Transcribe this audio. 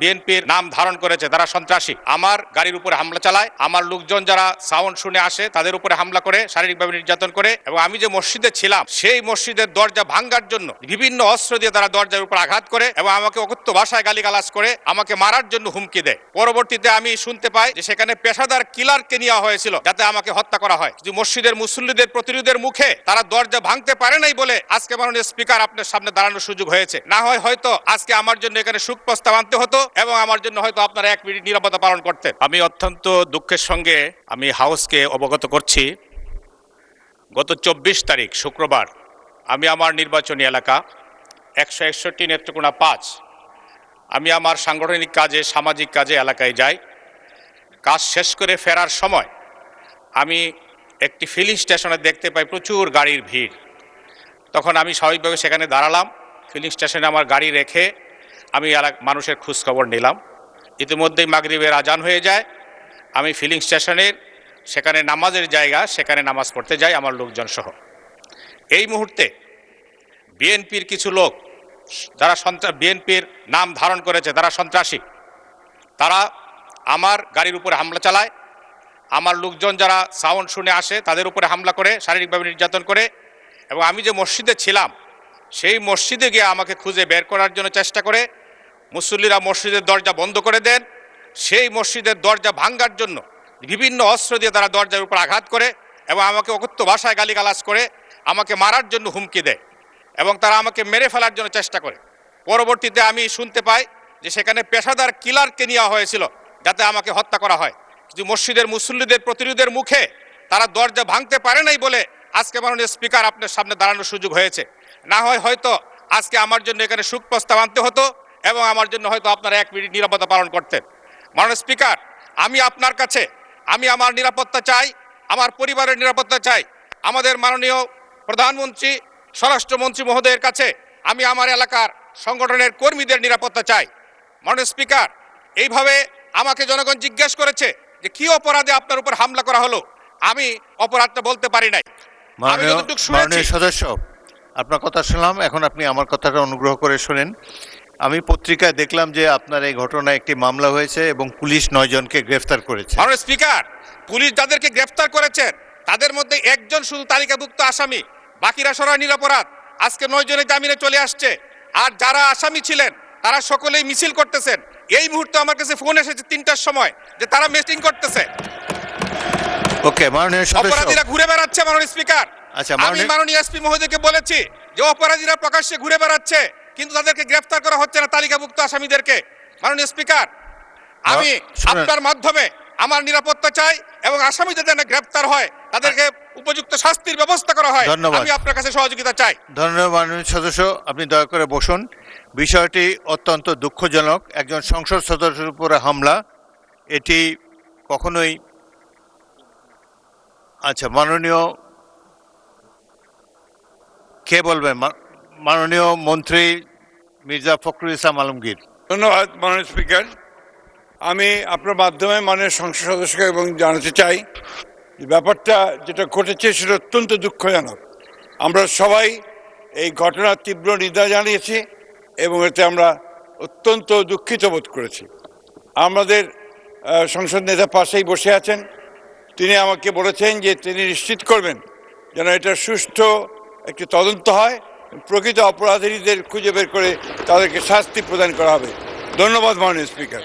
বিএনপির নাম ধারণ করেছে তারা সন্ত্রাসী। আমার গাড়ির উপরে হামলা চালায়, আমার লোকজন যারা সাউন্ড শুনে আসে তাদের উপরে হামলা করে, শারীরিকভাবে নির্যাতন করে, এবং আমি যে মসজিদে ছিলাম সেই মসজিদের দরজা ভাঙার জন্য বিভিন্ন অস্ত্র দিয়ে তারা দরজার উপর আঘাত করে এবং আমাকে অকথ্য ভাষায় গালিগালাজ করে আমাকে মারার জন্য হুমকি দেয়। পরবর্তীতে আমি শুনতে পাই যে সেখানে পেশাদার কিলারকে নেওয়া হয়েছিল যাতে আমাকে হত্যা করা হয়। কিন্তু মসজিদের মুসল্লিদের প্রতিরোধের মুখে তারা দরজা ভাঙতে পারে নাই বলে আজকে মাননীয় স্পিকার আপনার সামনে দাঁড়ানোর সুযোগ হয়েছে। না হয় হয়তো আজকে আমার জন্য এখানে শোক প্রস্তাব আনতে হতো এবং আমার জন্য হয়তো আপনারা 1 মিনিট নীরবতা পালন করতেন। আমি অত্যন্ত দুঃখের সঙ্গে আমি হাউসকে অবগত করছি, গত 24 তারিখ শুক্রবার আমি আমার নির্বাচনী এলাকা 161 নেত্রকোনা 5 আমি আমার সাংগঠনিক কাজে, সামাজিক কাজে এলাকায় যাই। কাজ শেষ করে ফেরার সময় আমি একটি ফিলিং স্টেশনে দেখতে পাই প্রচুর গাড়ির ভিড়। তখন আমি স্বাভাবিকভাবে সেখানে দাঁড়ালাম, ফিলিং স্টেশনে আমার গাড়ি রেখে আমি মানুষের খোঁজখবর নিলাম। ইতিমধ্যেই মাগরিবের আজান হয়ে যায়। আমি ফিলিং স্টেশনের সেখানে নামাজের জায়গা, সেখানে নামাজ পড়তে যাই আমার লোকজন সহ। এই মুহূর্তে বিএনপির কিছু লোক যারা বিএনপির নাম ধারণ করেছে তারা সন্ত্রাসী, তারা আমার গাড়ির উপরে হামলা চালায়, আমার লোকজন যারা সাউন্ড শুনে আসে তাদের উপরে হামলা করে, শারীরিকভাবে নির্যাতন করে, এবং আমি যে মসজিদে ছিলাম সেই মসজিদে গিয়ে আমাকে খুঁজে বের করার জন্য চেষ্টা করে। মুসল্লিরা মসজিদের দরজা বন্ধ করে দেন, সেই মসজিদের দরজা ভাঙার জন্য বিভিন্ন অস্ত্র দিয়ে তারা দরজার উপর আঘাত করে এবং আমাকে অকথ্য ভাষায় গালিগালাজ করে আমাকে মারার জন্য হুমকি দেয় এবং তারা আমাকে মেরে ফেলার জন্য চেষ্টা করে। পরবর্তীতে আমি শুনতে পাই যে সেখানে পেশাদার কিলারকে নেওয়া হয়েছিল যাতে আমাকে হত্যা করা হয়। কিন্তু মসজিদের মুসল্লিদের প্রতিরোধের মুখে তারা দরজা ভাঙতে পারে নাই বলে আজকে মাননীয় স্পিকার আপনার সামনে দাঁড়ানোর সুযোগ হয়েছে। না হয় হয়তো আজকে আমার জন্য এখানে শোক প্রস্তাব আনতে হতো এবং আমার জন্য হয়তো আপনারা 1 মিনিট নীরবতা পালন করতেন। মাননীয় স্পিকার, আমি আপনার কাছে আমি আমার নিরাপত্তা চাই, আমার পরিবারের নিরাপত্তা চাই। আমাদের মাননীয় প্রধানমন্ত্রী, স্বরাষ্ট্রমন্ত্রী মহোদয়ের কাছে আমি আমার এলাকার সংগঠনের কর্মীদের নিরাপত্তা চাই। মাননীয় স্পিকার, এইভাবে আমাকে জনগণ জিজ্ঞেস করেছে যে কি অপরাধে আপনার উপর হামলা করা হলো, আমি অপরাধটা বলতে পারি নাই। মাননীয় সদস্য, আপনার কথা শুনলাম, এখন আপনি আমার কথাটা অনুগ্রহ করে শুনেন। আমি পত্রিকায় দেখলাম যে আপনার এই ঘটনায় একটি মামলা হয়েছে এবং পুলিশ 9 জনকে গ্রেফতার করেছে। মাননীয় স্পিকার, পুলিশ যাদেরকে গ্রেফতার করেছেন তাদের মধ্যে 1 জন শুধু তালিকাভুক্ত আসামি, বাকিরা সরাই নিরপরাধ। আজকে 9 জনের জামিনে চলে আসছে। আর যারা আসামি ছিলেন তারা সকলেই মিছিল করতেছেন। এই মুহূর্তে আমার কাছে ফোন এসেছে 3টার সময় যে তারা মিটিং করতেছে। ওকে, মাননীয় সদস্য, অপরাধীরা ঘুরে বেড়াচ্ছে। মাননীয় স্পিকার, আচ্ছা, আমি মাননীয় এসপি মহোদয়কে বলেছি যে অপরাধীরা প্রকাশ্যে ঘুরে বেড়াচ্ছে কিন্তু তাদেরকে গ্রেফতার করা হচ্ছে না, তালিকাভুক্ত আসামিদেরকে। মাননীয় স্পিকার, আমি আপনার মাধ্যমে আমার নিরাপত্তা চাই এবং আসামিদের যেন গ্রেফতার হয়, তাদেরকে উপযুক্ত শাস্তির ব্যবস্থা করা হয়। আমি আপনার কাছে সহযোগিতা চাই। ধন্যবাদ মাননীয় সদস্য, আপনি দয়া করে বসুন। বিষয়টি অত্যন্ত দুঃখজনক। একজন সংসদ সদস্যের উপরে হামলা, এটি কখনোই। আচ্ছা, মাননীয় কে বলবেন? মাননীয় মন্ত্রী মির্জা ফখরুল ইসলাম আলমগীর। ধন্যবাদ মাননীয় স্পিকার। আমি আপনার মাধ্যমে মাননীয় সংসদ সদস্যকে এবং জানাতে চাই যে ব্যাপারটা যেটা ঘটেছে সেটা অত্যন্ত দুঃখজনক। আমরা সবাই এই ঘটনার তীব্র নিন্দা জানিয়েছি এবং এতে আমরা অত্যন্ত দুঃখিত বোধ করেছি। আমাদের সংসদ নেতা পাশেই বসে আছেন, তিনি আমাকে বলেছেন যে তিনি নিশ্চিত করবেন যেন এটা সুষ্ঠু একটি তদন্ত হয়, প্রকৃত অপরাধীদের খুঁজে বের করে তাদেরকে শাস্তি প্রদান করা হবে। ধন্যবাদ মাননীয় স্পিকার।